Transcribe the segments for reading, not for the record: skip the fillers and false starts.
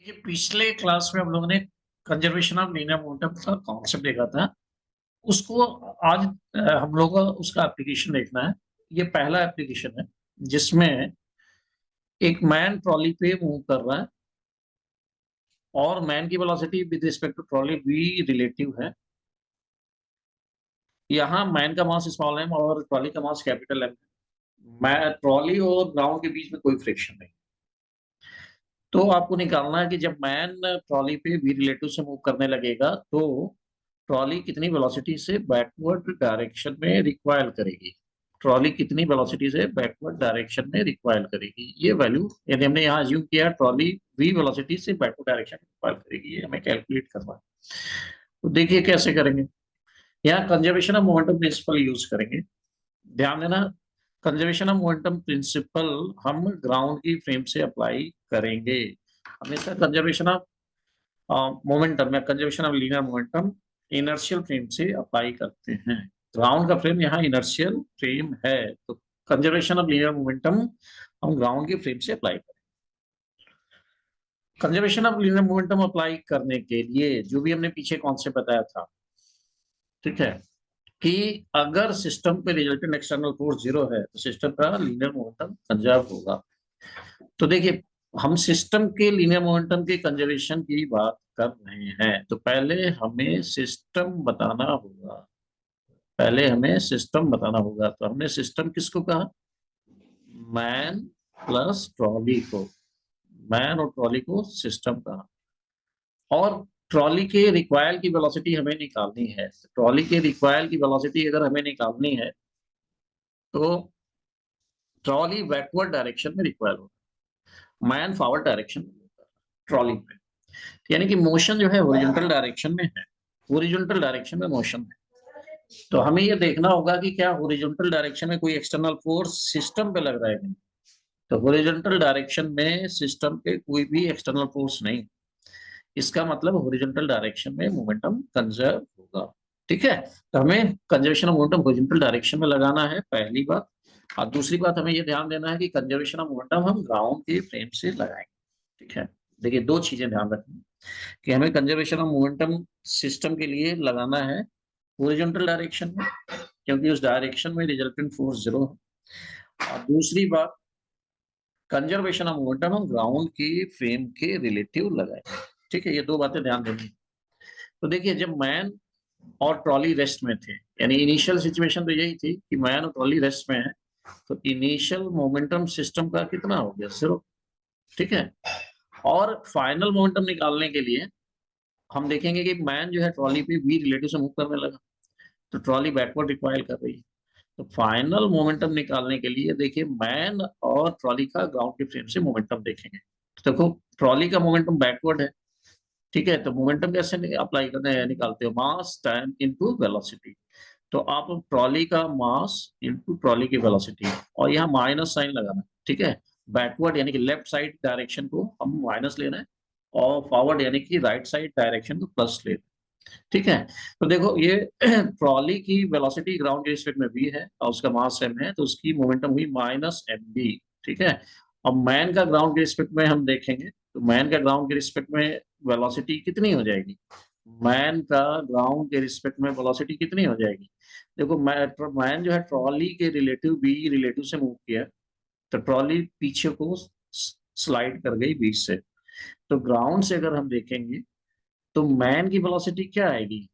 ये पिछले क्लास में हम लोगों ने कंजर्वेशन ऑफ लीनियर मोमेंटम का कॉन्सेप्ट देखा था। उसको आज हम लोग को उसका एप्लीकेशन देखना है। ये पहला एप्लीकेशन है जिसमें एक मैन ट्रॉली पे मूव कर रहा है और मैन की velocity with respect to trolley V relative है। यहाँ मैन का मास स्मॉल एम और ट्रॉली का मास कैपिटल एम है। मैं ट्रॉली और ग्राउंड के बीच में कोई फ्रिक्शन नहीं। तो आपको निकालना है कि जब मैन ट्रॉली पे वी रिलेटिव से मूव करने लगेगा तो ट्रॉली कितनी वेलोसिटी से बैकवर्ड डायरेक्शन में रिक्वायल करेगी। ट्रॉली कितनी वेलोसिटी से बैकवर्ड डायरेक्शन में रिक्वायल करेगी, ये वैल्यू यदि हमने यहाँ अज्यूम किया ट्रॉली वी वेलोसिटी से बैकवर्ड डायरेक्शन में रिक्वायल करेगी, ये हमें कैलकुलेट करना है। तो देखिए कैसे करेंगे। यहाँ conservation of momentum principal use करेंगे। ध्यान देना, कंजर्वेशन ऑफ मोमेंटम प्रिंसिपल हम ग्राउंड की फ्रेम से अप्लाई करेंगे। हमेशा कंजर्वेशन ऑफ मोमेंटम या conservation of linear momentum inertial frame से अप्लाई करते हैं। ग्राउंड का फ्रेम यहाँ इनर्शियल फ्रेम है, तो कंजर्वेशन ऑफ लीनियर मोमेंटम हम ग्राउंड की फ्रेम से अप्लाई करें। Conservation of linear momentum apply करने के लिए जो भी हमने पीछे कॉन्सेप्ट बताया था, ठीक है, कि अगर सिस्टम पे रिजल्टेंट एक्सटर्नल फोर्स जीरो है तो सिस्टम का लीनियर मोमेंटम कंजर्व होगा। तो देखिए, हम सिस्टम के लीनियर मोमेंटम के कंजर्वेशन की बात कर रहे हैं, तो पहले हमें सिस्टम बताना होगा। तो हमने सिस्टम किसको कहा? मैन प्लस ट्रॉली को। मैन और ट्रॉली को सिस्टम कहा। और ट्रॉली के रिक्वायल की वेलोसिटी हमें निकालनी है। ट्रॉली के रिक्वायल की वेलोसिटी अगर हमें निकालनी है तो ट्रॉली बैकवर्ड डायरेक्शन में रिक्वायल होगा, मैन फॉरवर्ड डायरेक्शन में होगा ट्रॉली पे। यानी कि मोशन जो है हॉरिजॉन्टल डायरेक्शन में है, हॉरिजॉन्टल डायरेक्शन में मोशन है। तो हमें ये देखना होगा कि क्या हॉरिजॉन्टल डायरेक्शन में कोई एक्सटर्नल फोर्स सिस्टम पे लग रहा है कि नहीं। तो हॉरिजॉन्टल डायरेक्शन में सिस्टम पे कोई भी एक्सटर्नल फोर्स नहीं, इसका मतलब हॉरिजॉन्टल डायरेक्शन में मोमेंटम कंजर्व होगा। ठीक है, तो हमें conservation of momentum horizontal direction में लगाना है, पहली बात। और दूसरी बात हमें ये ध्यान देना है कि कंजर्वेशन ऑफ मोमेंटम हम ग्राउंड के फ्रेम से लगाएंगे। ठीक है, देखिए दो चीजें ध्यान रखनी कि हमें कंजर्वेशन ऑफ मोमेंटम सिस्टम के लिए लगाना है हॉरिजॉन्टल डायरेक्शन में, क्योंकि उस डायरेक्शन में रिजल्टेंट फोर्स जीरो है। और दूसरी बात, कंजर्वेशन ऑफ मोमेंटम हम ग्राउंड की फ्रेम के रिलेटिव लगाएंगे। ठीक है, ये दो बातें ध्यान देनी। तो देखिए, जब मैन और ट्रॉली रेस्ट में थे, यानी इनिशियल सिचुएशन तो यही थी कि मैन और ट्रॉली रेस्ट में है, तो इनिशियल मोमेंटम सिस्टम का कितना हो गया? जीरो। ठीक है, और फाइनल मोमेंटम निकालने के लिए हम देखेंगे कि मैन जो है ट्रॉली पे वी रिलेटिव से मूव करने लगा, तो ट्रॉली बैकवर्ड रिक्वायर कर रही है। तो फाइनल मोमेंटम निकालने के लिए देखिए, मैन और ट्रॉली का ग्राउंड के फ्रेम से मोमेंटम देखेंगे। तो देखो, ट्रॉली का मोमेंटम बैकवर्ड है। ठीक है, तो मोमेंटम कैसे अप्लाई करने निकालते हो? मास टाइम इनटू वेलोसिटी। तो आप ट्रॉली का मास इनटू ट्रॉली की वेलोसिटी, और यहाँ माइनस साइन लगाना। ठीक है, बैकवर्ड यानी कि लेफ्ट साइड डायरेक्शन को हम माइनस लेना है, और फॉरवर्ड यानी कि राइट साइड डायरेक्शन को प्लस लेना है। ठीक है, तो देखो ये ट्रॉली की वेलोसिटी ग्राउंड के रिस्पेक्ट में v है और उसका मास m है, तो उसकी मोमेंटम हुई माइनस mv। ठीक है, अब मैन का ग्राउंड के रिस्पेक्ट में हम देखेंगे, तो मैन का ग्राउंड के रिस्पेक्ट में वेलोसिटी कितनी हो जाएगी? मैन का ग्राउंड के रिस्पेक्ट में वेलोसिटी कितनी हो जाएगी? देखो, मैन जो है ट्रॉली के रिलेटिव बी रिलेटिव से मूव किया, तो ट्रॉली पीछे को स्लाइड कर गई बीच से। तो ग्राउंड से अगर हम देखेंगे तो मैन की वेलोसिटी क्या आएगी?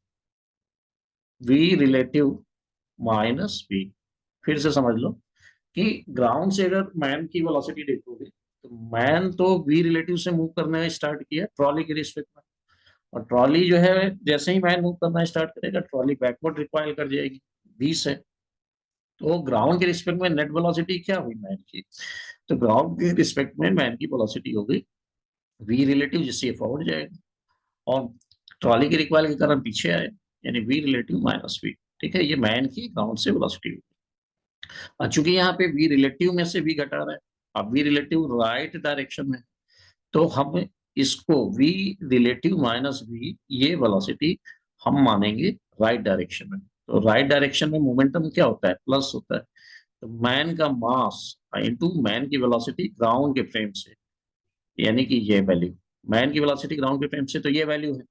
v relative minus v। फिर से समझ लो कि ग्राउंड से अगर मैन की वेलोसिटी देखोगे तो मैन तो v रिलेटिव से मूव करना स्टार्ट किया ट्रॉली के रिस्पेक्ट में, और ट्रॉली जो है जैसे ही मैन मूव करना स्टार्ट करेगा ट्रॉली बैकवर्ड रिक्वायर कर जाएगी v से। तो ग्राउंड के रिस्पेक्ट में नेट वेलोसिटी क्या हुई मैन की? तो ग्राउंड के रिस्पेक्ट में मैन की वेलोसिटी हो गई v रिलेटिव, जिससे फॉरवर्ड जाएगा, और ट्रॉली के रिक्वायल के कारण पीछे आए, यानी v रिलेटिव माइनस v। ठीक है, ये मैन की ग्राउंड से वेलोसिटी होगी। और चूंकि यहाँ पे v रिलेटिव में से v घटा रहा है, अब v रिलेटिव राइट डायरेक्शन में, तो हम इसको v रिलेटिव माइनस v ये वेलोसिटी हम मानेंगे राइट डायरेक्शन में। तो राइट डायरेक्शन में मोमेंटम क्या होता है? प्लस होता है। तो मैन का मास इनटू मैन की वेलोसिटी ग्राउंड के फ्रेम से, यानी कि ये वैल्यू। मैन की वेलोसिटी ग्राउंड के फ्रेम से, तो ये वैल्यू है,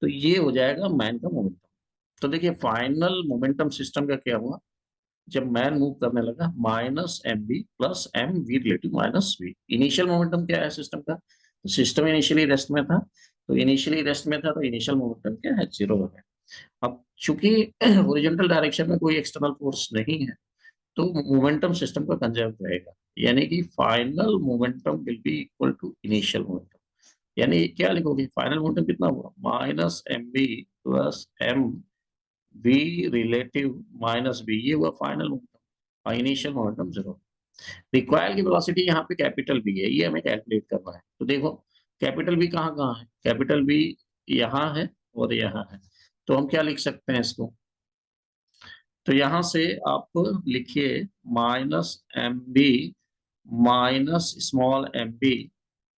तो ये हो जाएगा मैन का मोमेंटम। तो देखिए फाइनल मोमेंटम सिस्टम का क्या हुआ, जब मैन मूव करने लगा minus M B plus M V relative minus V. Initial momentum क्या है सिस्टम का, तो सिस्टम इनिशियली रेस्ट में था, तो इनिशियली रेस्ट में था तो इनिशियल मोमेंटम क्या है, जीरो है। अब चूंकि हॉरिजॉन्टल डायरेक्शन में कोई एक्सटर्नल फोर्स नहीं है, तो मोमेंटम सिस्टम का कंजर्व रहेगा, यानी कि final momentum will be equal to initial momentum. यानी क्या लिखोगे, फाइनल मोमेंटम कितना हुआ, minus M B plus M V relative minus B, ये हुआ फाइनल मोमेंटम, और इनिशियल मोमेंटम जीरो। रिक्वायर की वेलोसिटी यहाँ पे कैपिटल बी है, ये हमें कैलकुलेट करना है। तो देखो कैपिटल बी कहाँ कहाँ है, कैपिटल बी यहाँ है और यहाँ है, तो हम क्या लिख सकते हैं इसको, तो यहां से आप लिखिए minus M B minus small M B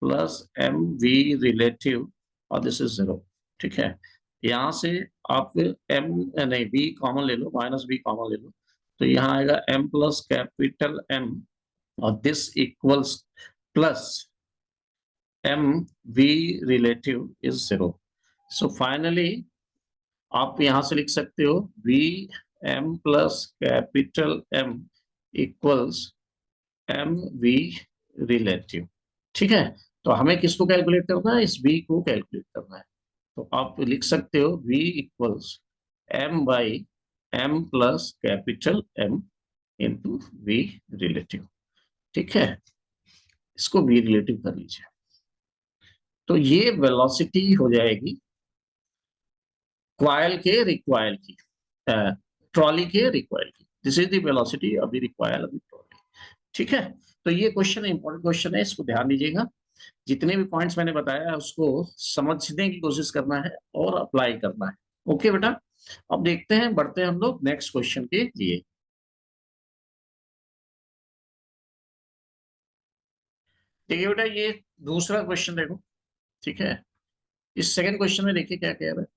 plus M V relative, और दिस इज जीरो। ठीक है, यहां से आप एम नहीं बी कॉमन ले लो, माइनस बी कॉमन ले लो, तो यहाँ आएगा एम प्लस कैपिटल एम, और this equals plus M V relative is zero. So finally आप यहां से लिख सकते हो V M plus capital M equals M V relative. ठीक है, तो हमें किसको कैलकुलेट करना है, इस v को कैलकुलेट करना है। तो आप लिख सकते हो v equals M by M plus capital M into V relative. ठीक है, इसको v रिलेटिव कर लीजिए, तो ये वेलोसिटी हो जाएगी क्वाइल के रिक्वाइल की, ट्रॉली के रिक्वाइल की। This is the velocity of the recoil of the trolley. ठीक है, तो ये क्वेश्चन इंपॉर्टेंट क्वेश्चन है, इसको ध्यान दीजिएगा। जितने भी पॉइंट्स मैंने बताया है उसको समझने की कोशिश करना है और अप्लाई करना है। ओके बेटा, अब देखते हैं, बढ़ते हैं हम लोग नेक्स्ट क्वेश्चन के लिए। देखिए बेटा ये दूसरा क्वेश्चन देखो। ठीक है, इस सेकंड क्वेश्चन में देखिए क्या कह रहा है।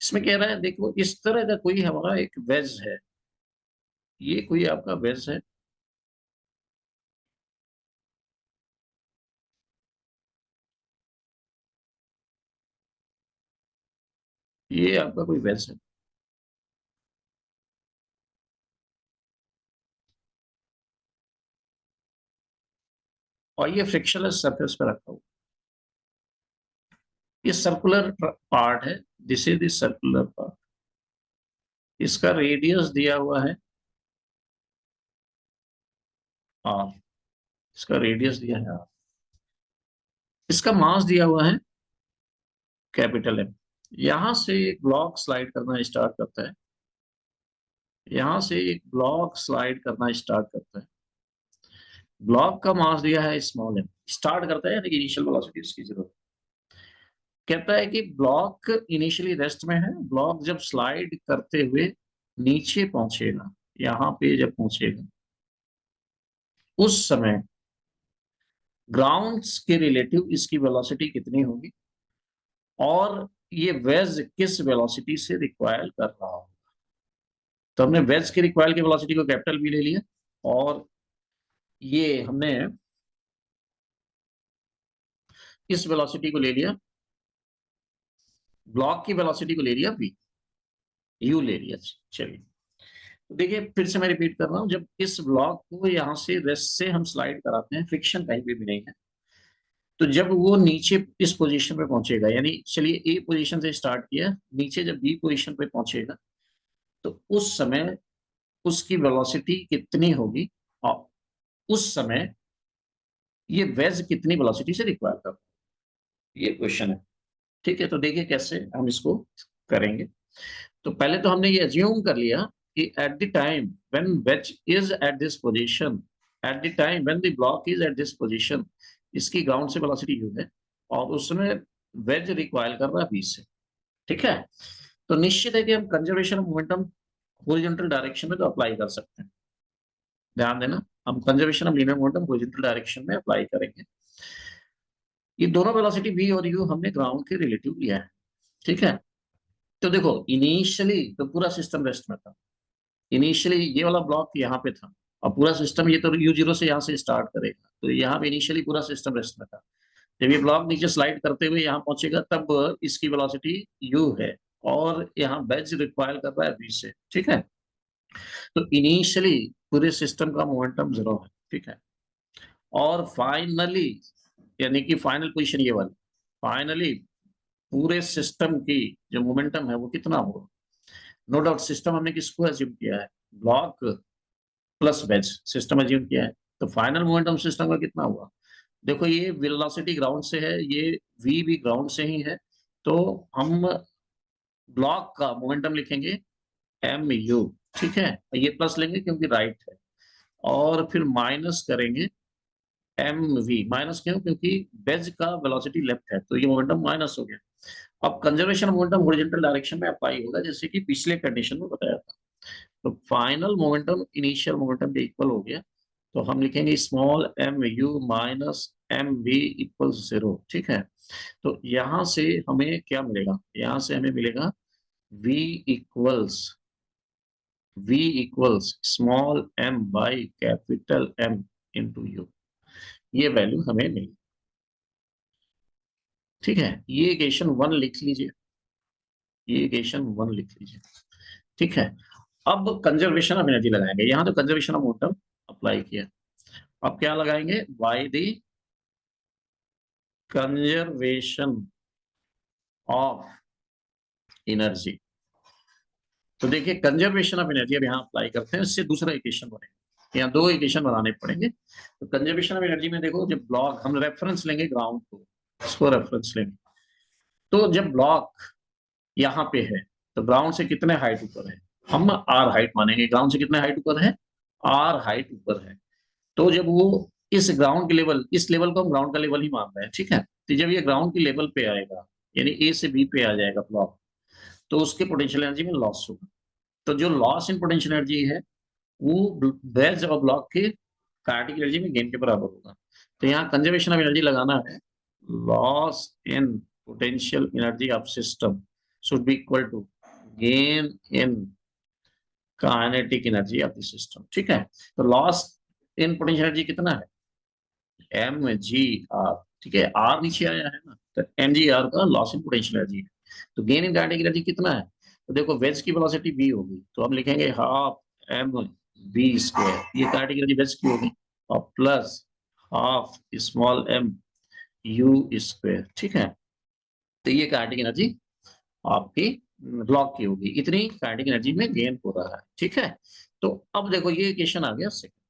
इसमें कह रहा है देखो इस तरह का कोई हमारा एक वेज है, ये कोई आपका वेज है, ये आपका कोई वेज है, और ये फ्रिक्शनलेस सरफेस पे रखा हुआ, ये सर्कुलर पार्ट है, this is the circular part, इसका रेडियस दिया हुआ है आर, इसका रेडियस दिया है आर, इसका मास दिया हुआ है कैपिटल एम। यहां से एक ब्लॉक स्लाइड करना स्टार्ट करता है, यहां से एक ब्लॉक स्लाइड करना स्टार्ट करता है, ब्लॉक का मास दिया है स्मॉल एम, स्टार्ट करता है यानी कि इनिशियल वेलोसिटी इसकी जरूरत। कहता है कि ब्लॉक इनिशियली रेस्ट में है, ब्लॉक जब स्लाइड करते हुए नीचे पहुंचेगा, यहाँ पे जब पहुंचेगा उस समय ग्राउंड के रिलेटिव इसकी वेलोसिटी कितनी होगी, और ये वेज किस वेलोसिटी से रिक्वायर कर रहा हो। तो हमने वेज के रिक्वायर की वेलोसिटी को कैपिटल बी ले लिया, और ये हमने इस वेलोसिटी को ले लिया, ब्लॉक की वेलोसिटी को ले लिया v, यू ले लिया। चलिए, तो देखिए फिर से मैं रिपीट कर रहा हूं, जब इस ब्लॉक को यहां से रेस्ट से हम स्लाइड कराते हैं, फ्रिक्शन कहीं पे भी नहीं है, तो जब वो नीचे इस पोजीशन पे पहुंचेगा, यानी चलिए ए पोजीशन से स्टार्ट किया, नीचे जब बी पोजीशन पे पहुंचेगा तो उस समय उसकी वेलोसिटी कितनी होगी, और उस समय ये वेज कितनी वेलोसिटी से रिक्वायर करता है, ये क्वेश्चन है। ठीक है, तो देखिए कैसे हम इसको करेंगे। तो पहले तो हमने ये अज्यूम कर लिया कि at the time when wedge is at this position, at the time when the block is at this position, इसकी ग्राउंड से वेलोसिटी u है, और उसमें वेज रिक्वायर कर रहा है v से। ठीक है, तो निश्चित है कि हम conservation of momentum horizontal direction में तो अप्लाई कर सकते हैं। ध्यान देना, हम conservation of linear momentum horizontal direction में अप्लाई करेंगे। ये दोनों वेलोसिटी v और u हमने ग्राउंड के रिलेटिव लिया है। ठीक है, तो देखो इनिशियली तो पूरा सिस्टम रेस्ट में था, इनिशियली ये वाला ब्लॉक यहाँ पे था, और पूरा सिस्टम ये तो u0 से यहाँ से स्टार्ट करेगा, तो यहाँ पे इनिशियली पूरा सिस्टम रेस्ट में था। जब ये ब्लॉक नीचे स्लाइड करते हुए यहाँ पहुंचेगा तब इसकी वेलोसिटी u है, और यहाँ वेज रिक्वायर कर रहा है v से, ठीक है। तो इनिशियली पूरे सिस्टम का मोमेंटम 0 है, ठीक है। और फाइनली, यानी कि फाइनल पोजीशन ये वाली, फाइनली पूरे सिस्टम की जो मोमेंटम है वो कितना होगा। नो डाउट सिस्टम हमने किसको एज्यूम किया है, block plus wedge system assume किया है। तो फाइनल मोमेंटम सिस्टम का कितना हुआ, देखो ये वेलोसिटी ग्राउंड से है, ये v भी ग्राउंड से ही है, तो हम ब्लॉक का मोमेंटम लिखेंगे mu, ठीक है। ये प्लस लेंगे क्योंकि राइट है, और फिर माइनस करेंगे mv। माइनस क्यों, क्योंकि बेज का वेलोसिटी लेफ्ट है, तो ये मोमेंटम माइनस हो गया। अब कंजर्वेशन मोमेंटम हॉरिजॉन्टल डायरेक्शन में अप्लाई होगा, जैसे कि पिछले कंडीशन में बताया था। तो फाइनल मोमेंटम इनिशियल मोमेंटम के इक्वल हो गया, तो हम लिखेंगे small mu minus mv equal 0, ठीक है। तो यहां से हमें क्या मिलेगा, यहां से हमें मिलेगा v equals small m by capital M into you, ये वैल्यू हमें मिली, ठीक है। ये इक्वेशन 1 लिख लीजिए, ये इक्वेशन 1 लिख लीजिए, ठीक है। अब कंजर्वेशन ऑफ एनर्जी लगाएंगे, यहां तो कंजर्वेशन ऑफ मोमेंटम अप्लाई किया, अब क्या लगाएंगे, by the conservation of energy. तो देखिए कंजर्वेशन ऑफ एनर्जी अब यहाँ अप्लाई करते हैं, इससे दूसरा इक्वेशन बनेगा, यहाँ दो इक्वेशन बनाने पड़ेंगे। तो कंजर्वेशन ऑफ एनर्जी में देखो, जब ब्लॉक हम रेफरेंस लेंगे ग्राउंड को, इसको रेफरेंस लेंगे, तो जब ब्लॉक यहाँ पे है तो ग्राउंड से कितने हाइट ऊपर है, हम r हाइट मानेंगे, ग्राउंड से कितने हाइट ऊपर है, r हाइट ऊपर है। तो जब वो इस ग्राउंड के लेवल, इस लेवल को हम ग्राउंड का लेवल ही मान रहे हैं, ठीक है। तो जब ये ग्राउंड की लेवल पे आएगा, यानी ए से बी पे आ जाएगा ब्लॉक, तो उसके पोटेंशियल एनर्जी में लॉस होगा। तो जो लॉस इन पोटेंशियल एनर्जी है वो बेज और ब्लॉक के काइनेटिक एनर्जी में गेन के बराबर होगा। तो यहाँ कंजर्वेशन ऑफ एनर्जी लगाना है, loss in potential energy of system should be equal to gain in kinetic energy of the system, ठीक है। तो लॉस इन पोटेंशियल एनर्जी कितना है, mgr, ठीक है, r नीचे आया है ना, तो mgr का लॉस इन पोटेंशियल एनर्जी है। तो गेन इन काइनेटिक एनर्जी कितना है, तो देखो वेज की वेलोसिटी v होगी, तो हम लिखेंगे हाफ mv स्क्वायर, ये काइनेटिक एनर्जी वेज की होगी, और plus half small m u square, ठीक है। तो ये काइनेटिक एनर्जी आपकी ब्लॉक की होगी, इतनी काइनेटिक एनर्जी में गेन हो रहा है, ठीक है। तो अब देखो ये इक्वेशन आ गया second,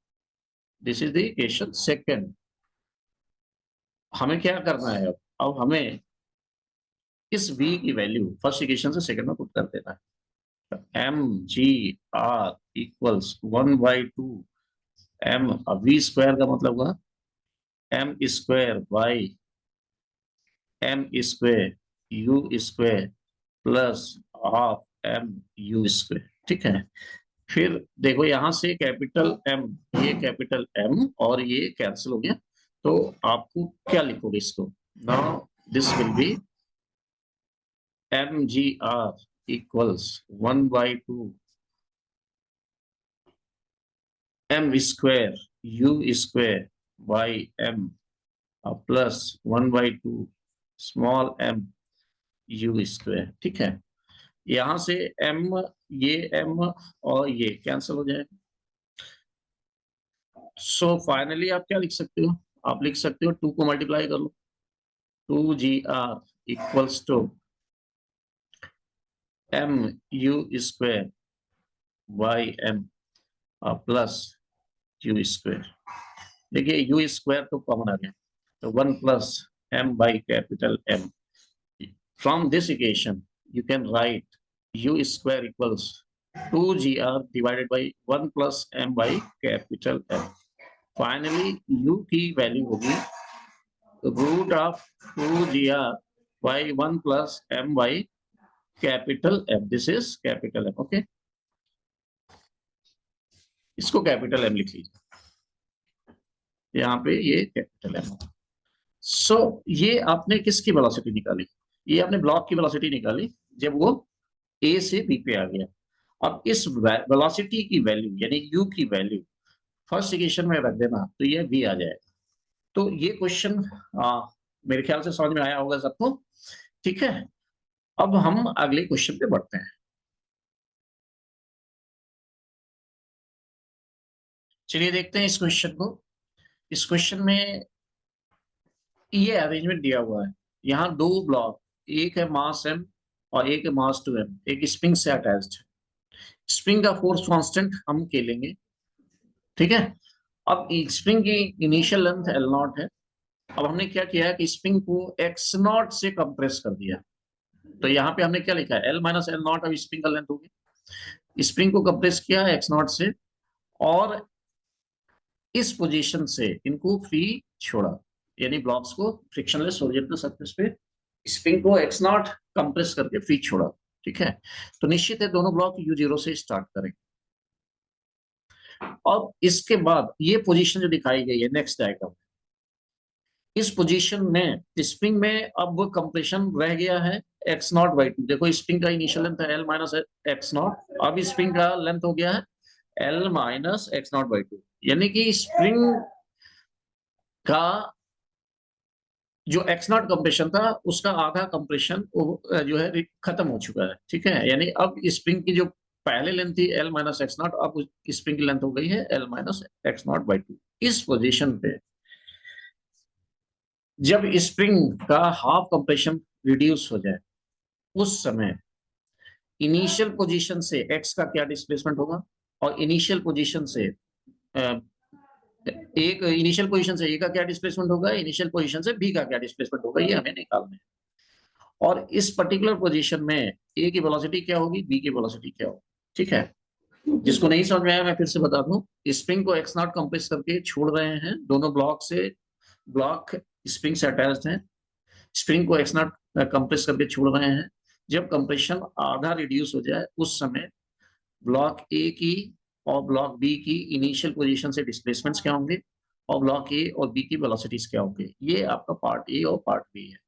this is the equation second. हमें क्या करना है, अब हमें इस v की वैल्यू फर्स्ट इक्वेशन से सेकंड में पुट कर देना है। M G R equals 1/2 m, v square का मतलब हुआ m square by m square u square plus half m u square, ठीक है। फिर देखो यहां से कैपिटल M, ये कैपिटल M और ये कैंसिल हो गया, तो आपको क्या लिखोगे इसको, now this will be mgr equals 1/2 m square u square by m plus 1/2 small m u square, ठीक है। यहां से m, ये m और ये कैंसिल हो जाएगा। सो फाइनली आप क्या लिख सकते हो, आप लिख सकते हो 2 को मल्टीप्लाई कर लो, 2gr equals to mu square by m plus u square. देखिए u स्क्वायर तो कॉमन आ गया, तो 1 plus m by capital M। From this equation you can write u square equals 2gr divided by 1 plus m by capital M। Finally u की value होगी root of 2gr by 1 plus m by capital M, this is capital M, okay. इसको capital M लिख लीजिए, यहाँ पे ये capital M। सो ये आपने किसकी वेलोसिटी निकाली, ये आपने ब्लॉक की वेलोसिटी निकाली जब वो ए से बी पे आ गया। अब इस वेलोसिटी की वैल्यू यानी u की वैल्यू फर्स्ट इक्वेशन में रख देना, तो ये v आ जाएगा। तो ये क्वेश्चन मेरे ख्याल से समझ में आया होगा सबको, ठीक है। अब हम अगले क्वेश्चन पे बढ़ते हैं। चलिए देखते हैं इस क्वेश्चन को। इस क्वेश्चन में ये अरेंजमेंट दिया हुआ है। यहाँ दो ब्लॉक, एक है मास m और एक है मास 2m, एक स्प्रिंग से अटैच्ड है। स्प्रिंग का फोर्स कांस्टेंट हम के लेंगे, ठीक है। अब स्प्रिंग की इनिशियल लेंथ एल नॉट है। अब हमने क्या किया है कि स्प्रिंग को एक्स नॉट से कंप्रेस कर दिया। तो यहाँ पे हमने क्या लिखा है, एल माइनस एल नॉट, अब स्प्रिंग का लेंथ हो गया। स्प्रिंग को कंप्रेस किया एक्स नॉट से, और इस पोजीशन से इनको फ्री छोड़ा, यानी ब्लॉक्स को फ्रिक्शनलेस हॉरिजॉन्टल सरफेस पे स्प्रिंग को एक्स नॉट कंप्रेस करके फ्री छोड़ा, ठीक है। तो निश्चित है दोनों ब्लॉक U0 से स्टार्ट करेंगे। और इसके बाद ये पोजीशन जो दिखाई गई है नेक्स्ट डायग्राम, इस पोजीशन में स्प्रिंग में अब कंप्रेशन रह गया है एक्स नॉट बाई 2। देखो स्प्रिंग का इनिशियल लेंथ है एल माइनस एक्स नॉट, अब स्प्रिंग का लेंथ हो गया है L minus x not by 2, यानी कि स्प्रिंग का जो एक्स नॉट कंप्रेशन था उसका आधा कंप्रेशन जो है खत्म हो चुका है, ठीक है। यानी अब स्प्रिंग की जो पहले लेंथ थी एल माइनस एक्स नॉट, अब स्प्रिंग की लेंथ हो गई है L minus x not by 2। इस पोजीशन पे जब स्प्रिंग का हाफ कंप्रेशन रिड्यूस हो जाए, उस समय इनिशियल पोजीशन से एक्स का क्या डिस्प्लेसमेंट होगा, और इनिशियल पोजीशन से एक इनिशियल पोजीशन से ए का क्या डिस्प्लेसमेंट होगा, इनिशियल पोजीशन से बी का क्या डिस्प्लेसमेंट होगा, ये हमें निकालना है। और इस पर्टिकुलर पोजीशन में ए की वेलोसिटी क्या होगी, बी की वेलोसिटी क्या होगी, ठीक है। जिसको नहीं समझ में आया मैं फिर से बता दूं, स्प्रिंग को एक्स नॉट कंप्रेस करके छोड़ रहे हैं, दोनों ब्लॉक स्प्रिंग से अटैच्ड हैं। स्प्रिंग को एक्स नॉट कंप्रेस करके छोड़ रहे हैं। जब कंप्रेशन आधा रिड्यूस हो जाए उस समय ब्लॉक ए की और ब्लॉक बी की इनिशियल पोजीशन से डिस्प्लेसमेंट्स क्या होंगे, और ब्लॉक ए और बी की वेलोसिटीज क्या होंगे। ये आपका पार्ट ए और पार्ट बी है,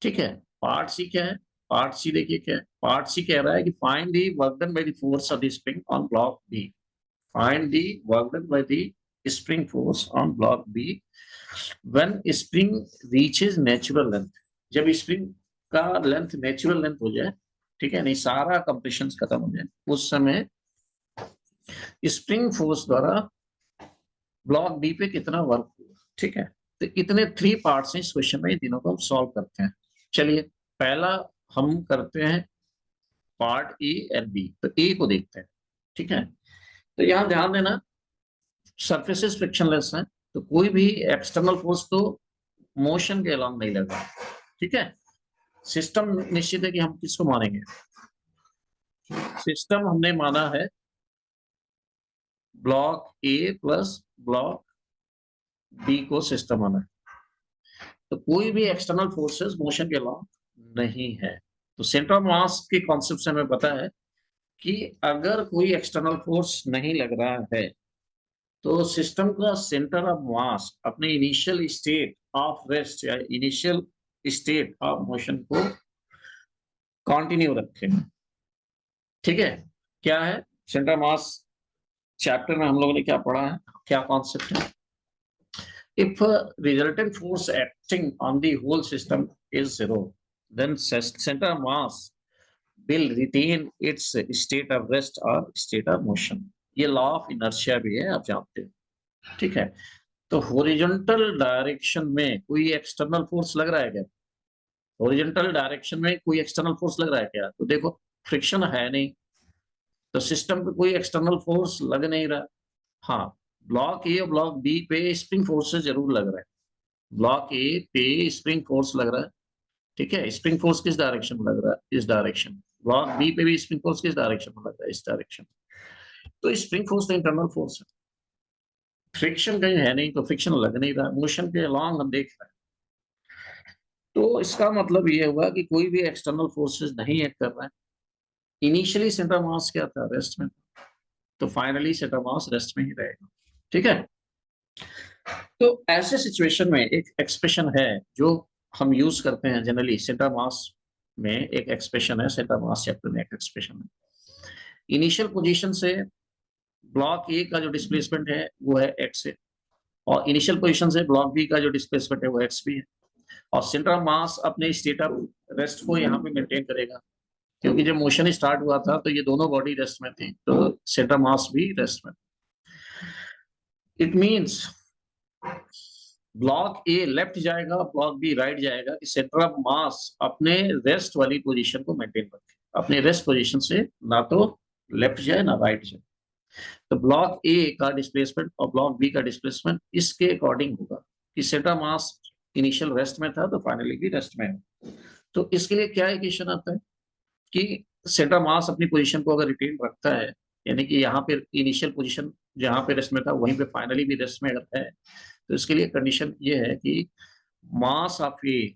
ठीक है। पार्ट सी क्या है, पार्ट सी देखिए क्या है। पार्ट सी कह रहा है कि find the work done by the force of the spring on block B. Find the work done by the spring force on block B when spring reaches natural length. जब spring का length natural length हो जाए, ठीक है, नहीं सारा compression खत्म हो जाए, उस समय स्प्रिंग फोर्स द्वारा ब्लॉक बी पे कितना वर्क हुआ, ठीक है। तो इतने 3 पार्ट्स हैं इस क्वेश्चन में, इन तीनों को हम सॉल्व करते हैं। चलिए पहला हम करते हैं पार्ट ए एंड बी। तो ए को देखते हैं, ठीक है। तो यहां ध्यान देना सरफेसेस फ्रिक्शनलेस हैं, तो कोई भी एक्सटर्नल फोर्स तो मोशन के अलांग नहीं लग रहा, ठीक है। सिस्टम निश्चित है कि हम किसको मानेंगे, सिस्टम हमने माना है block A plus block B को सिस्टम माना है। तो कोई भी एक्सटर्नल फोर्सेस मोशन के अलाउंग नहीं है। तो सेंटर ऑफ मास के कॉन्सेप्ट से हमें पता है कि अगर कोई एक्सटर्नल फोर्स नहीं लग रहा है तो सिस्टम का सेंटर ऑफ मास अपने इनिशियल स्टेट ऑफ रेस्ट या इनिशियल स्टेट ऑफ मोशन को कंटिन्यू रखेगा, ठीक है। क्या है सेंटर मास, चैप्टर में हम लोगों ने क्या पढ़ा है, क्या कॉन्सेप्ट है। If a resultant force acting on the whole system is zero, then center of mass will retain its state of rest or state of motion. ये लॉ ऑफ इनर्शिया भी है, आप जानते हो, ठीक है। तो हॉरिजॉन्टल डायरेक्शन में कोई एक्सटर्नल फोर्स लग रहा है क्या, हॉरिजॉन्टल डायरेक्शन में कोई एक्सटर्नल फोर्स लग रहा है क्या, तो देखो फ्रिक्शन है नहीं, तो सिस्टम पे कोई एक्सटर्नल फोर्स लग नहीं रहा। हाँ, ब्लॉक ए और ब्लॉक बी पे स्प्रिंग फोर्स जरूर लग रहा है। ब्लॉक ए पे स्प्रिंग फोर्स लग रहा है, ठीक है। स्प्रिंग फोर्स किस डायरेक्शन में लग रहा है, इस डायरेक्शन। ब्लॉक बी पे भी स्प्रिंग फोर्स किस डायरेक्शन में लग रहा है, इस डायरेक्शन। तो स्प्रिंग फोर्स तो इंटरनल फोर्स है, फ्रिक्शन कहीं है नहीं, तो फ्रिक्शन लग नहीं रहा, मोशन के अलॉन्ग हम देख रहे हैं। तो इसका मतलब ये हुआ कि कोई भी एक्सटर्नल फोर्सेस नहीं एक्ट कर रहा है। इनिशियली सेंटर मास क्या था, रेस्ट में, तो फाइनली सेंटर मास रेस्ट में ही रहेगा, ठीक है। तो ऐसे सिचुएशन में एक एक्सप्रेशन है जो हम यूज करते हैं जनरली सेंटर मास में। एक एक्सप्रेशन है सेंटर मास चैप्टर में, एक एक्सप्रेशन है इनिशियल पोजीशन से ब्लॉक ए का जो डिस्प्लेसमेंट है वो है एक्स है, और इनिशियल पोजीशन से ब्लॉक बी का जो डिस्प्लेसमेंट है वो एक्स भी है। और सेंटर ऑफ मास अपने स्टेट ऑफ रेस्ट को यहाँ पे मेंटेन करेगा, क्योंकि जब मोशन स्टार्ट हुआ था तो ये दोनों बॉडी रेस्ट में थी, तो सेंटर मास भी रेस्ट में। It means block A left जाएगा, ब्लॉक बी राइट जाएगा, कि सेंटर ऑफ मास अपने रेस्ट वाली पोजीशन को मेंटेन रखे, अपने रेस्ट पोजीशन से ना तो लेफ्ट जाए ना राइट जाए। तो ब्लॉक ए का डिस्प्लेसमेंट और ब्लॉक बी का डिस्प्लेसमेंट इसके अकॉर्डिंग होगा कि सेंटर मास इनिशियल रेस्ट में था तो फाइनली भी रेस्ट में है। तो इसके लिए क्या इक्वेशन आता है कि सेंटर मास अपनी पोजीशन को अगर रिटेन रखता है, यानी कि यहाँ पे इनिशियल पोजीशन जहां पे रेस्ट में था वहीं पे फाइनली भी रेस्ट में है, तो इसके लिए कंडीशन ये है कि mass of A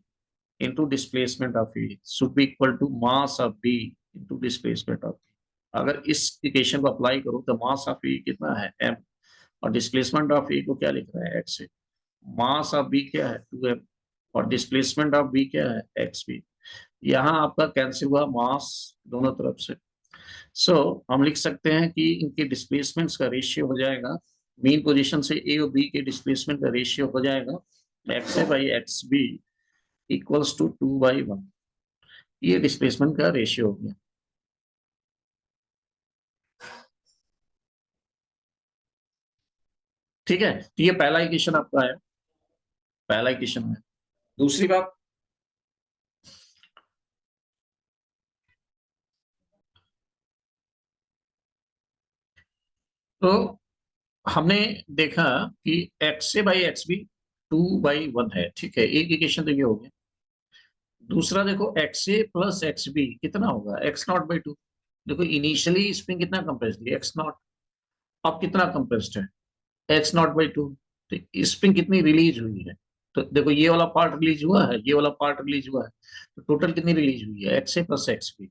into displacement of A should be equal to mass of B into displacement of B. अगर इस इक्वेशन को अप्लाई करो तो मास ऑफ ए कितना है m, और डिस्प्लेसमेंट ऑफ ए को क्या लिख रहा है x है, मास ऑफ बी क्या है 2m, और डिस्प्लेसमेंट ऑफ बी क्या है xb। यहाँ आपका कैंसिल हुआ मास दोनों तरफ से। सो हम लिख सकते हैं कि इनके डिस्प्लेसमेंट्स का रेशियो हो जाएगा, मेन पोजीशन से ए और बी के डिस्प्लेसमेंट का रेशियो हो जाएगा X A by X B equals to 2/1। ये डिस्प्लेसमेंट का रेशियो हो गया। ठीक है, तो ये पहला इक्वेशन आपका है, पहला इक्वेशन है। दूसरी बात, तो हमने देखा कि X A by X B 2/1 है, ठीक है, एक इक्वेशन तो ये हो गया। दूसरा देखो एक्स ए प्लस एक्स बी कितना होगा x0/2। देखो इनिशियली स्प्रिंग कितना कंप्रेस्ड है x0, अब कितना कंप्रेस्ड है x0/2। तो स्प्रिंग कितनी रिलीज हुई है, तो देखो ये वाला पार्ट रिलीज हुआ है, ये वाला पार्ट रिलीज हुआ है, तो टोटल कितनी रिलीज हुई है एक्स ए प्लस एक्स बी।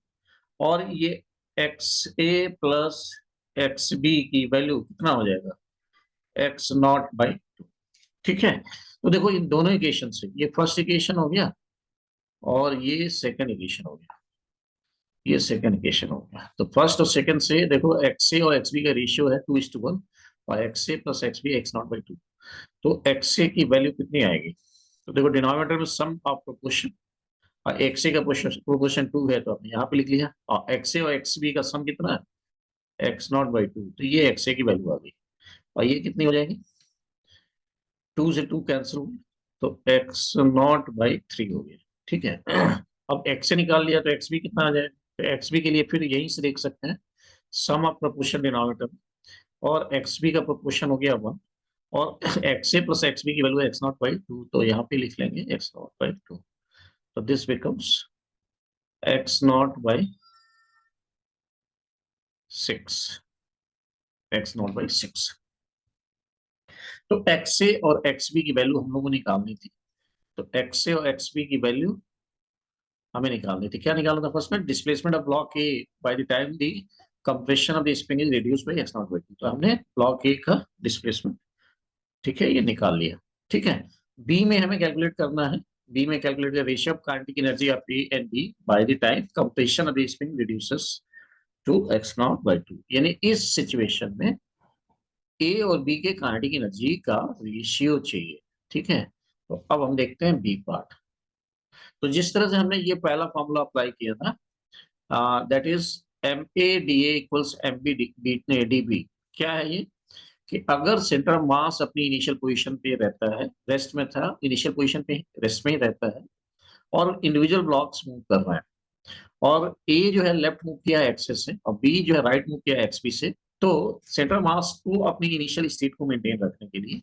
और ये एक्स ए प्लस एक्स बी की वैल्यू कितना हो जाएगा x0/2। ठीक है, तो देखो इन दोनों इक्वेशन से ये फर्स्ट इक्वेशन हो गया और ये सेकंड इक्वेशन हो गया, ये सेकंड इक्वेशन हो गया। तो फर्स्ट और सेकंड से देखो एक्स ए और एक्स बी का रेशियो है 2:1, और एक्स ए प्लस एक्स बी x0/2। तो एक्स ए की वैल्यू कितनी आएगी, तो देखो डिनोमिनेटर में सम ऑफ प्रोपोर्शन, और एक्स ए का प्रोपोर्शन 2 है तो आपने यहाँ पे लिख लिया, और एक्स ए और एक्स बी का सम कितना है x0/2, तो ये एक्स ए की वैल्यू आ गई। और ये कितनी हो जाएगी, 2 से 2 कैंसिल हो गया, तो x0/3 हो गया। ठीक है, अब x से निकाल लिया तो एक्स बी कितना आ जाएगा, तो एक्स बी के लिए फिर यहीं से देख सकते हैं सम ऑफ प्रोपोर्शन डिनोमिनेटर, और एक्स बी का प्रोपोर्शन हो गया 1, और एक्स ए प्लस एक्स बी की वैल्यू x0/2, तो यहाँ पे लिख लेंगे x0/2। तो दिस बिकम्स x0/6, x0/6। तो एक्स ए और एक्स बी की वैल्यू हम लोगों को निकालनी थी, तो एक्स ए और एक्स बी की वैल्यू हमें निकालनी थी। क्या निकालना था फर्स्ट में, displacement of block A bye the time the compression of the spring is reduced by x0/2। तो हमने ब्लॉक ए का डिस्प्लेसमेंट, ठीक है, ये निकाल लिया। ठीक है, बी में हमें कैलकुलेट करना है, बी में calculate the ratio of kinetic energy of A and B by the time compression of the spring reduces to x0/2। यानी इस सिचुएशन में ए और बी के काइनेटिक एनर्जी का रेशियो चाहिए। ठीक है, तो अब हम देखते हैं बी पार्ट। तो जिस तरह से हमने ये पहला फॉर्मूला अप्लाई किया था, that is MA/DA equals MB/DB। क्या है ये, कि अगर सेंटर ऑफ मास अपनी इनिशियल पोजीशन पे रहता है, रेस्ट में था, इनिशियल पोजीशन पे रेस्ट में ही रहता है, और इंडिविजुअल ब्लॉक्स मूव कर रहे हैं, और ए जो है लेफ्ट मूव किया है एक्सेस से, और बी जो है राइट मूव किया है एक्सबी से, तो सेंटर मास को अपनी इनिशियल स्टेट को मेंटेन रखने के लिए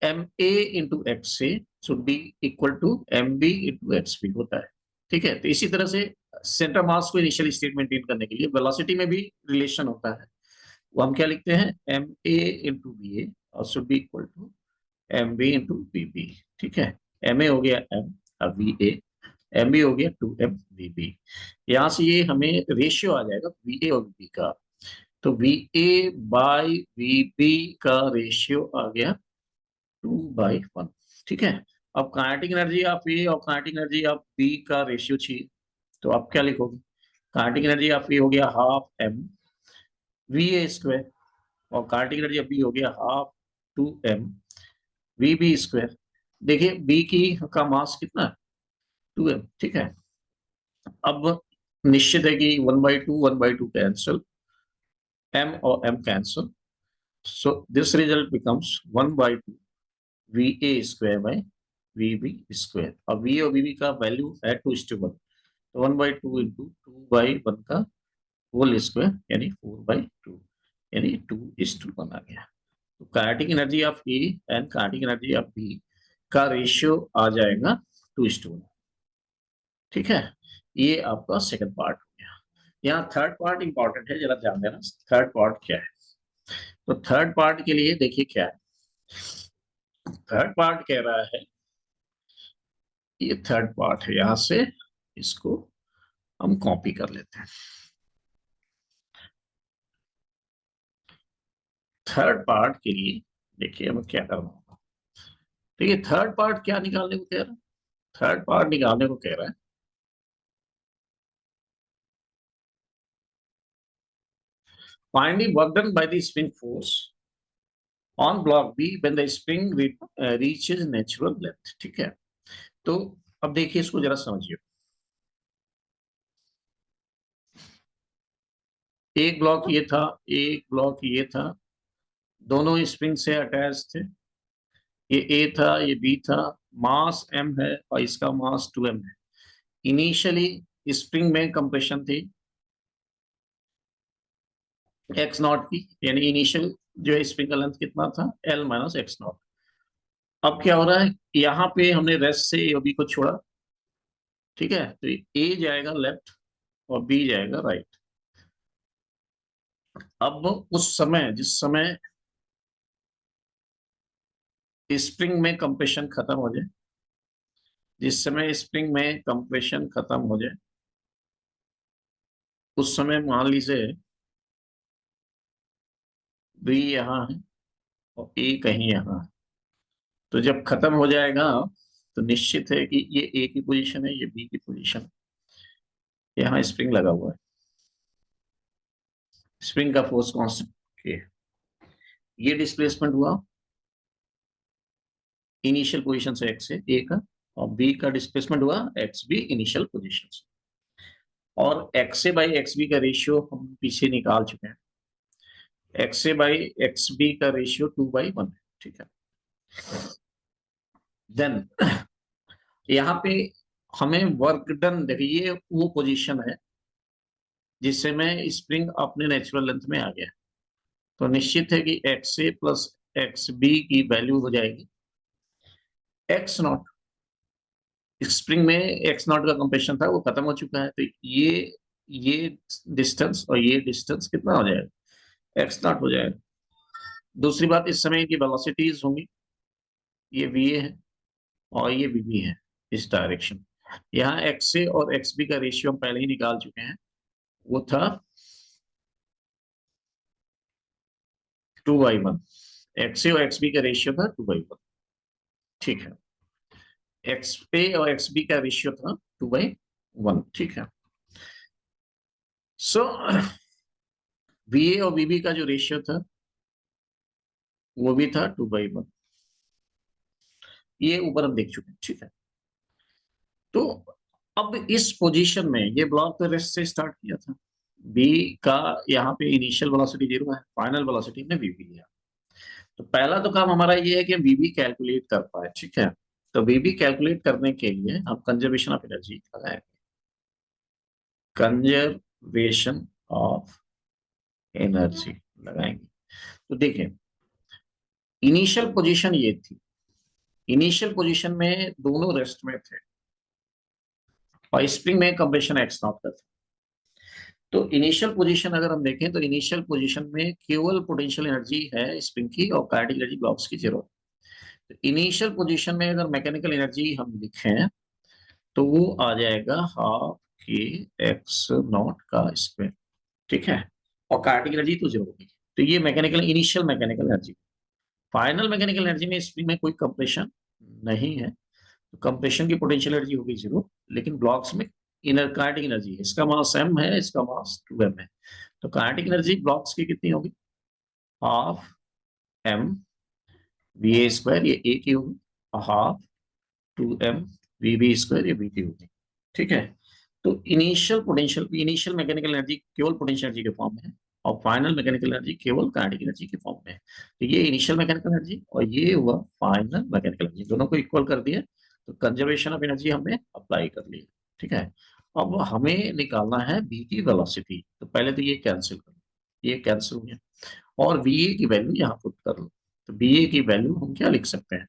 MA/XA should be equal to MB/XB होता है। ठीक है, तो इसी तरह से सेंटर मास को इनिशियल स्टेट मेंटेन करने के लिए वेलोसिटी में भी रिलेशन होता है, वो हम क्या लिखते हैं MA/BA और should be equal to MB/BB। ठीक है, MA हो गया M और VA, MB हो गया 2MVB। यहाँ से ये हमें रेशियो आ जाएगा VA और VB का, तो VA/VB का रेशियो आ गया 2/1। ठीक है, अब काइनेटिक एनर्जी ऑफ ए और काइनेटिक एनर्जी ऑफ बी का रेशियो चाहिए, तो आप क्या लिखोगे, काइनेटिक एनर्जी ऑफ ए हो गया हाफ MVA², और काइनेटिक एनर्जी ऑफ बी हो गया हाफ 2MVB²। देखिए बी की का मास कितना, 2m, ठीक है। अब निश्चित है कि 1/2 कैंसल, m और m cancel, so this result becomes 1/2 VA² by VB²। अब V और VB का वैल्यू है 2:1, तो 1/2 इंटू 2/1 का होल स्क्वायर यानी 4/2, यानी 2:1 आ गया। तो kinetic energy of A and kinetic energy of B का रेशियो आ जाएगा 2:1, ठीक है। ये आपका सेकंड पार्ट हो गया। यहाँ थर्ड पार्ट इंपॉर्टेंट है, जरा ध्यान देना। थर्ड पार्ट क्या है, तो थर्ड पार्ट के लिए देखिए क्या है। थर्ड पार्ट कह रहा है, ये थर्ड पार्ट है, यहां से इसको हम कॉपी कर लेते हैं। थर्ड पार्ट के लिए देखिए हमें क्या करना होगा। देखिए थर्ड पार्ट क्या निकालने को कह रहा है, थर्ड पार्ट निकालने को कह रहा है find the work done by the spring force on block B when the spring reaches natural length, ठीक है। तो अब देखिए इसको जरा समझिए। एक ब्लॉक ये था, एक ब्लॉक ये था, दोनों स्प्रिंग से अटैच थे। ये ए था, ये बी था, मास m है और इसका मास 2m है। इनिशियली स्प्रिंग में कंप्रेशन थी x0 की, यानी इनिशियल जो है स्प्रिंग का लेंथ कितना था, L माइनस x0। अब क्या हो रहा है, यहाँ पे हमने रेस्ट से ए बी को छोड़ा, ठीक है। तो ए जाएगा लेफ्ट और बी जाएगा राइट। अब उस समय जिस समय स्प्रिंग में कंप्रेशन खत्म हो जाए, जिस समय स्प्रिंग में कंप्रेशन खत्म हो जाए, उस समय मान लीजिए बी यहाँ है और ए कहीं यहाँ है। तो जब खत्म हो जाएगा तो निश्चित है कि ये ए की पोजीशन है, ये बी की पोजीशन है, यहाँ स्प्रिंग लगा हुआ है, स्प्रिंग का फोर्स कांस्टेंट, ये डिस्प्लेसमेंट हुआ इनिशियल पोजीशन से एक्स से ए का, और बी का डिस्प्लेसमेंट हुआ एक्स बी इनिशियल पोजीशन से। और X A by X B का रेशियो हम पीछे निकाल चुके हैं, X A by X B का रेशियो 2/1 है, ठीक है। देन यहाँ पे हमें वर्क डन, देखिए ये वो पोजीशन है जिससे में स्प्रिंग अपने नेचुरल लेंथ में आ गया। तो निश्चित है कि एक्स ए प्लस एक्स बी की वैल्यू हो जाएगी x0। स्प्रिंग में x0 का कंप्रेशन था, वो खत्म हो चुका है, तो ये डिस्टेंस और ये डिस्टेंस कितना हो जाएगा, x0 हो जाएगा। दूसरी बात, इस समय की वेलोसिटीज होंगी, ये va है और ये vb है, इस डायरेक्शन। यहाँ एक्स ए और एक्स बी का रेशियो हम पहले ही निकाल चुके हैं, वो था 2/1। एक्स ए और एक्स बी का रेशियो था 2/1, ठीक है। एक्स ए और एक्स बी का रेशियो था 2/1, ठीक है। सो वीए और वीबी का जो रेशियो था वो भी था 2/1, ये ऊपर हम देख चुके हैं, ठीक है। तो अब इस पोजीशन में ये ब्लॉक तो रेस्ट से स्टार्ट किया था, बी का यहाँ पे इनिशियल वेलोसिटी 0 है, फाइनल वेलोसिटी में वीबी लिया। तो पहला तो काम हमारा ये है कि वीबी कैलकुलेट कर पाए, ठीक है। तो वीबी कैलकुलेट करने के लिए हम कंजर्वेशन ऑफ एनर्जी लगाएंगे, कंजर्वेशन ऑफ एनर्जी लगाएंगे। तो देखिए इनिशियल पोजीशन ये थी, इनिशियल पोजीशन में दोनों रेस्ट में थे और स्प्रिंग में कंप्रेशन x0 का था। तो इनिशियल पोजीशन अगर हम देखें तो इनिशियल पोजीशन में केवल पोटेंशियल एनर्जी है स्प्रिंग की और काइनेटिक एनर्जी ब्लॉक्स की 0। तो इनिशियल पोजीशन में अगर मैकेनिकल एनर्जी हम लिखें तो वो आ जाएगा 12k x0 का स्क्वायर, ठीक है। और काइनेटिक एनर्जी तो 0 होगी। तो ये mechanical initial mechanical energy. Final mechanical energy में स्प्रिंग में कोई कंप्रेशन नहीं है, तो कंप्रेशन की पोटेंशियल एनर्जी होगी 0, लेकिन ब्लॉक्स में इनर काइनेटिक एनर्जी है, इसका मास m है, इसका मास 2m है। तो काइनेटिक एनर्जी ब्लॉक्स की कितनी होगी, हाफ m va², ये a की होगी, हाफ 2m वीबी स्क्वायर, ये वीटी होगी। ठीक है, तो इनिशियल मैकेनिकल एनर्जी केवल पोटेंशियल एनर्जी के फॉर्म में है, और फाइनल मैकेनिकल एनर्जी केवल काइनेटिक एनर्जी के फॉर्म में है। तो ये इनिशियल मैकेनिकल एनर्जी और ये हुआ फाइनल मैकेनिकल एनर्जी, दोनों को इक्वल कर दिया, तो कंजर्वेशन ऑफ एनर्जी हमने अप्लाई कर लिया। ठीक है, अब हमें निकालना है बी की वेलोसिटी, तो पहले तो ये कैंसिल कर लो, ये कैंसिल हो गया, और वी ए की वैल्यू यहाँ पुट कर लो। तो बी ए की वैल्यू हम क्या लिख सकते हैं,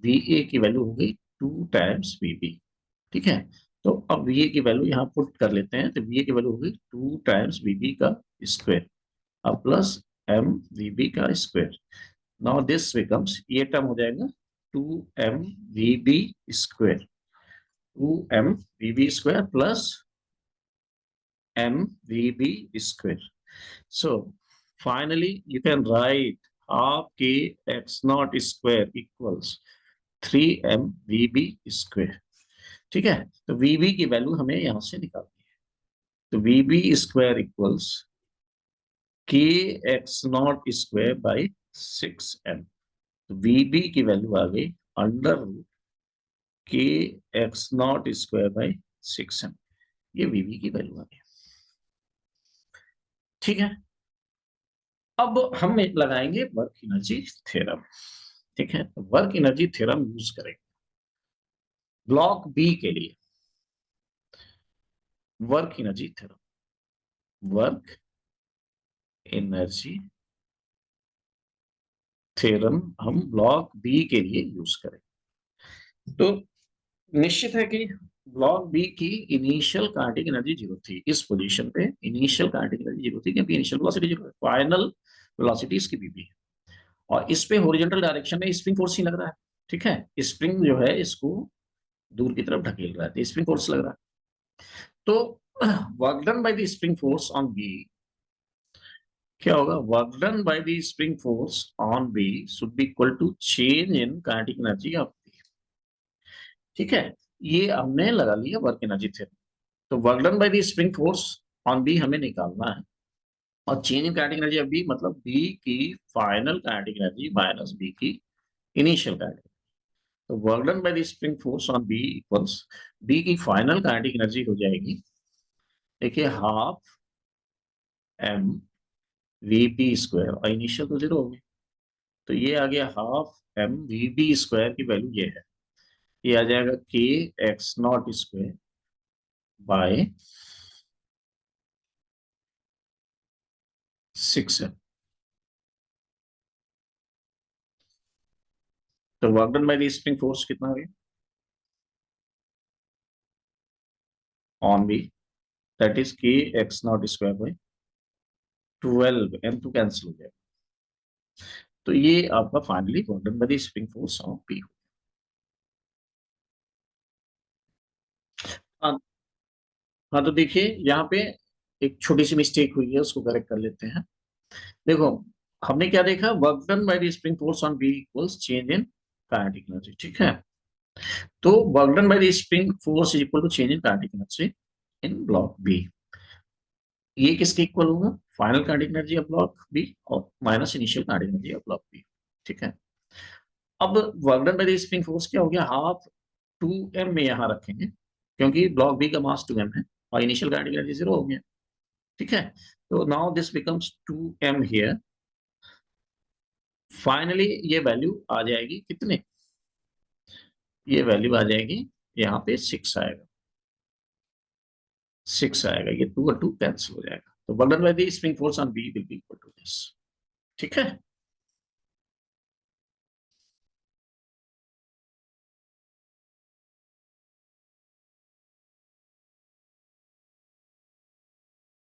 वी ए की वैल्यू हो गई 2 टाइम्स वी बी। ठीक है, तो अब वी ए की वैल्यू यहाँ पुट कर लेते हैं, तो वी ए की वैल्यू हो गई 2 टाइम्स वी बी का स्क्वायर, अब प्लस एम वी बी का स्क्वायर। नाउ दिस बिकम्स, ये टर्म हो जाएगा 2m V B square, 2m V B square plus m v b square. So finally you can write half k x naught square equals 3m vb square. ठीक है, तो vb की value हमें यहां से निकालनी है, तो vb square equals k x naught square by 6m, तो vb की वैल्यू आ गई under root k x naught square by 6m, ये vb की वैल्यू आ गई। ठीक है, अब हम लगाएंगे वर्क एनर्जी थ्योरम। ठीक है, तो वर्क एनर्जी थ्योरम यूज करेंगे ब्लॉक बी के लिए। Work energy theorem, work energy theorem हम ब्लॉक बी के लिए यूज करेंगे। तो निश्चित है कि ब्लॉक बी की इनिशियल काइनेटिक एनर्जी जीरो थी, इस पोजीशन पे इनिशियल काइनेटिक एनर्जी जीरो थी, क्योंकि इनिशियल वेलोसिटी जीरो है, फाइनल वेलोसिटी इसकी भी है, और इस पे हॉरिजॉन्टल डायरेक्शन में स्प्रिंग फोर्स ही लग रहा है। ठीक है, स्प्रिंग जो है इसको दूर की तरफ ढकेल रहा है, तो स्प्रिंग फोर्स लग रहा है। तो work done by the spring force on B क्या होगा, work done by the spring force on B should be equal to change in kinetic energy of B. ठीक है, ये हमने लगा लिया वर्क एनर्जी थ्योरम। तो work done by the spring force on B हमें निकालना है, और change in kinetic energy of B मतलब बी की final kinetic energy minus B की इनिशियल काइनेटिक। तो work done by the spring force on B equals B की final kinetic energy हो जाएगी, देखिए half M V P square, और initial तो जीरो हो गई, तो ये आ गया half M V B square की वैल्यू ये है, ये आ जाएगा के X naught square by 6m। तो work done by the spring force कितना आ गया on B, that is K X naught square by 12, M two cancel हो जाएगा, तो ये आपका finally work done by the spring force on B. हाँ, हाँ, तो देखिए यहाँ पे एक छोटी सी मिस्टेक हुई है, उसको करेक्ट कर लेते हैं। देखो, हमने क्या देखा, work done by the spring force on B equals change in kinetic energy. ठीक है, तो work done by the spring force is equal to change in kinetic energy in block B, ये किसके इक्वल होगा, final kinetic energy of block B और minus initial kinetic energy of block B. ठीक है, अब work done by the spring force क्या हो गया, हाफ 2m में यहां रखेंगे, क्योंकि ब्लॉक बी का मास 2m है, और इनिशियल काइनेटिक एनर्जी जीरो हो गया। ठीक है, तो now this becomes 2m here, finally ये वैल्यू आ जाएगी कितने, ये वैल्यू आ जाएगी यहाँ पे 6 आएगा, 6 आएगा, ये 2 और 2 कैंसिल हो जाएगा, तो work done by the spring force on B will be equal to this. ठीक है,